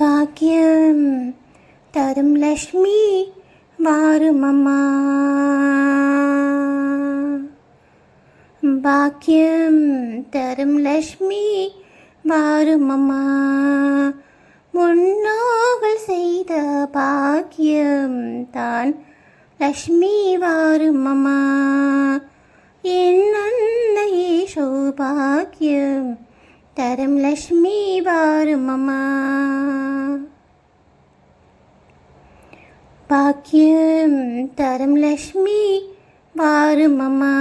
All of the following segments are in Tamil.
பாக்கியம் தரும் லக்ஷ்மி வாருமம்மா. பாக்கியம் தரும் லக்ஷ்மி வாருமம்மா. முன்னோர்கள் செய்த பாக்கியம் தான் லக்ஷ்மி வாருமம்மா. என் அன்னையே சௌபாக்கியம் தரும் லக்ஷ்மி வாருமம்மா. பாக்கியம் தரும் லக்ஷ்மி வாருமம்மா.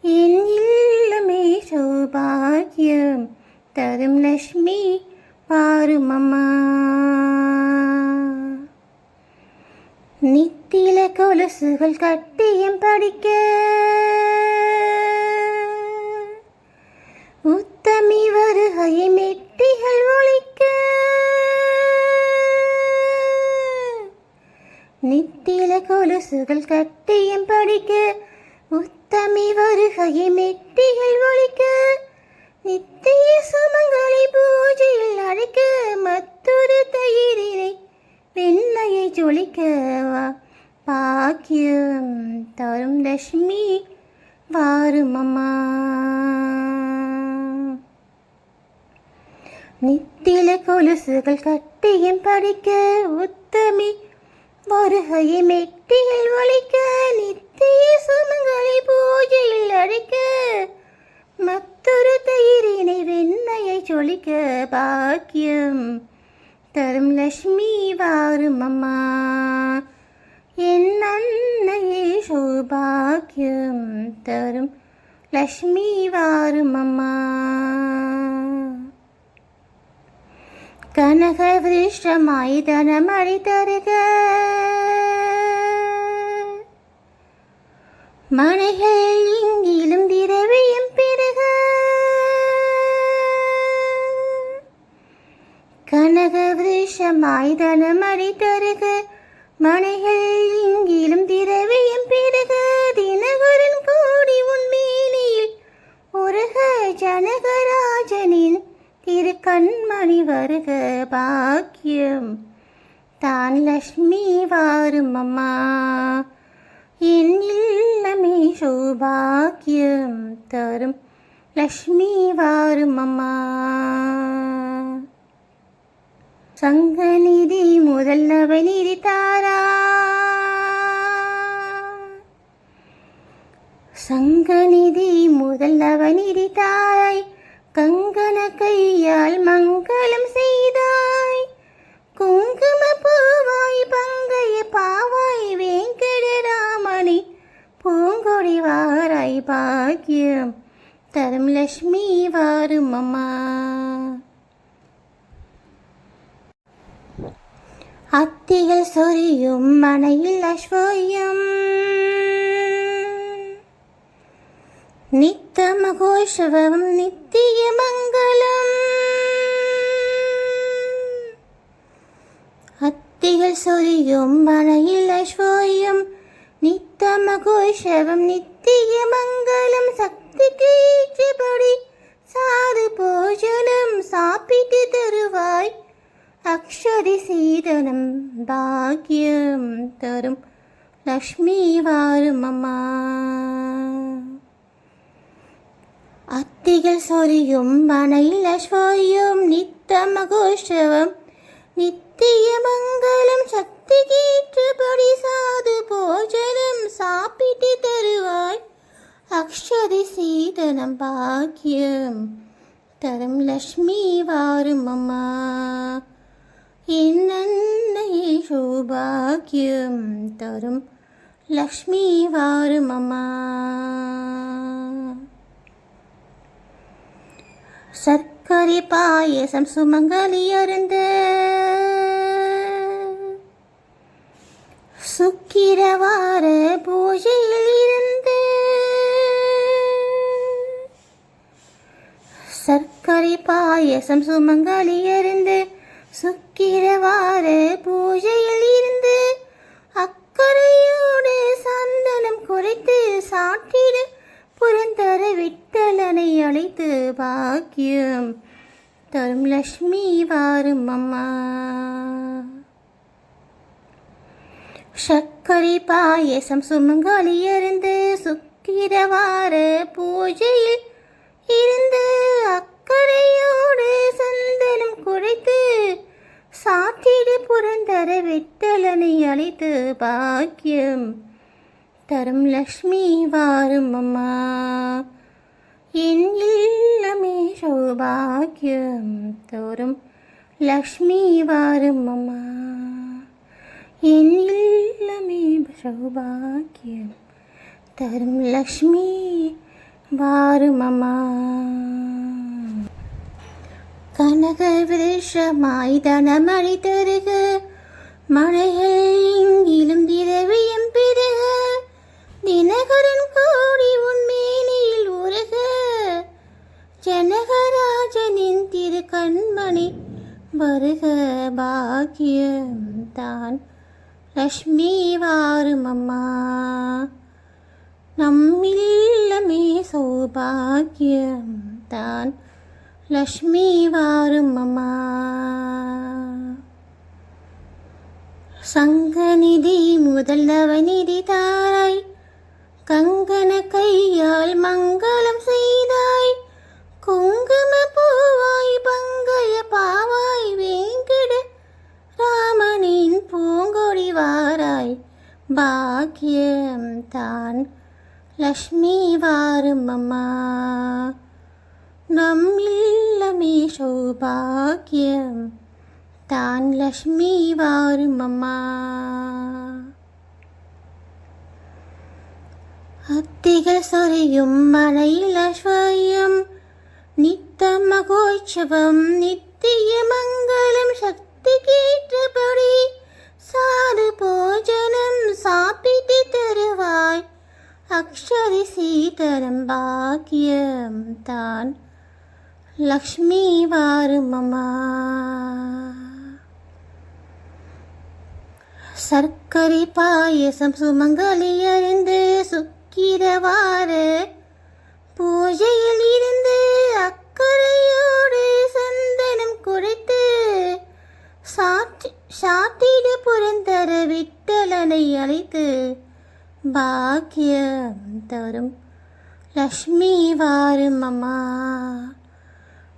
என் இல்லமே சௌபாக்கியம் தரும் லக்ஷ்மி வாருமம்மா. நித்தில கொலுசுகள் கட்டியம் படிக்க உத்தமி வருகையை மெட்டிகள் ஒழிக்க. நித்தில கொலுசுகள் கட்டியம் படிக்க உத்தமி வருகையை மெட்டிகள் ஒழிக்க. நித்திய சுமங்களை பூஜையில் அழைக்க மற்றொரு தயிரினை வெண்ணையை ஜொலிக்க. பாக்கியம் தரும் லக்ஷ்மி வாருமம்மா. நித்தில கொலுசுகள் கட்டியம் படிக்க உத்தமி வருகையை மெட்டியில் ஒழிக்க. நித்திய சுமங்களை பூஜையில் அழைக்க மற்றொரு தயிரினை வெண்ணையை ஜொலிக்க. பாக்கியம் தரும் லக்ஷ்மி வாருமம்மா. என் அன்னையே சௌபாக்கியம் தரும் லக்ஷ்மி வாருமம்மா. கனக விருஷ்டமாய் தனமழை தருக மனைகள் இங்கிலும் திரவியம் பெருக. கனக விருஷமாய் தனமழை தருக மனைகள் இங்கிலும் திரவியம் பெருக. தினகரன் கூடி உன் மேனியில் ஒருக ஜனகராஜனின் திருக்கண்மணி வருக. பாக்கியம் தான் லக்ஷ்மி வாருமம்மா. என் இல்லமே சௌபாக்கியம் தரும் லக்ஷ்மி வாருமம்மா. சங்கநிதி முதல் நவநிதி தாரா. சங்கநிதி முதல் நவநிதி தாய் கங்கண கையால் மங்களம் செய்தாய். குங்கும பூவாய் பங்கைய பாவாய் வேங்கடராமணி பூங்கொடி வாராய். பாக்கியம் தரும் லக்ஷ்மி வாருமம்மா. அத்திகள் சொரியும் மனையில் அஸ்வயம் நித்த மகோஷவம் நித்திய மங்களம். அத்திகள் சொரியும் மனையில் அஸ்வயம் நித்த மகோஷவம் நித்திய மங்களம். சக்திக்கு ஏற்றபடி சாது போஜனம் சாப்பிட்டு தருவாய். அக்ஷரி சீதனம் பாக்கியம் தரும் லக்ஷ்மி வாருமம்மா. அத்திகள் சொரியும் மனையில் அஸ்வயம் நித்த மகோஷவம் நித்திய மங்களம். சக்தி கேற்றபடி சாது போஜனம் சாப்பிட்டு தருவாய். அக்ஷரி சீதனம் பாக்கியம் தரும் லக்ஷ்மி வாருமம்மா. என் அன்னையே சௌபாக்கியம் தரும் லக்ஷ்மி வாருமம்மா. சர்க்கரை பாயசம் சுமங்கலி அருந்த சுக்கிரவார பூஜையில் இருந்து. சர்க்கரை பாயசம் சுமங்கலி அருந்து சுக்கிரவார பூஜையில் இருந்து. அக்கறையோடு சந்தனம் குறைத்து சாற்றிட புரந்தர விட்டலனை அழைத்து பாக்கியம் தரும் லக்ஷ்மி வாரும் அம்மா. சர்க்கரை பாயசம் சுமங்கலி இருந்து சுக்கிரவார பூஜையில் இருந்து அக்கறையோடு சந்தனம் குழைத்து சாத்திடு புரந்தர விட்டலனை அழைத்து பாக்கியம் தரும் லக்ஷ்மி வாரும் அம்மா. என் இல்லமே சௌபாக்கியம் தோறும் லக்ஷ்மி வாரும் அம்மா. என் இல்லமே சௌபாக்கியம் தரும் லக்ஷ்மி வாரும் அம்மா. கனக விருஷமாய் தனமழை தருக மழைகள் எங்கிலும் திரவியம் பெருக தினகரன் கோடி உன்மேனியில் உருக ஜனகராஜனின் திரு கண்மணி வருக பாக்கியம் தான் லக்ஷ்மி வாரும் அம்மா. நம்மில்லமே சௌபாக்கியம் தான் லக்ஷ்மி வாரும் அம்மா. சங்கநிதி முதல் நவநிதி தாராய் கங்கண கையால் மங்களம் செய்தாய் குங்கும பூவாய் பங்கய பாவாய் வேங்கட ராமனின் பூங்கொடி வாராய் பாக்கியம் தான் லக்ஷ்மி வாரும் அம்மா. நம் இல்லமே சௌபாக்கியம் தான் லக்ஷ்மி வாரும் அம்மா. அத்திகள் சொரியும் மலையில் அஸ்வயம் நித்த மகோற்சவம் நித்திய மங்களம் சக்தி கேற்றபடி சாது போஜனம் சாப்பிட்டு தருவாய் அக்ஷரி சீதரம் பாக்கியம் தான் லக்ஷ்மி வாரும் அம்மா. சர்க்கரை பாயசம் சுமங்கலி அறிந்து சுக்கிரவார பூஜையில் இருந்து அக்கறையோடு சந்தனம் குழைத்து சாத்திடு புரந்தர விட்டலனை அழைத்து பாக்கியம் தரும் லக்ஷ்மி வாரும் அம்மா.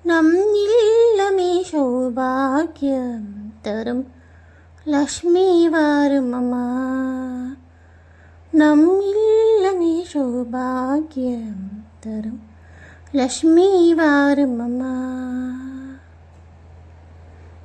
நம் இல்லமே சௌபாக்கியம் தரும் லக்ஷ்மி வாரும் அம்மா. நம் இல்லமே சௌபாக்கியம் தரும் லக்ஷ்மி வாரும் அம்மா.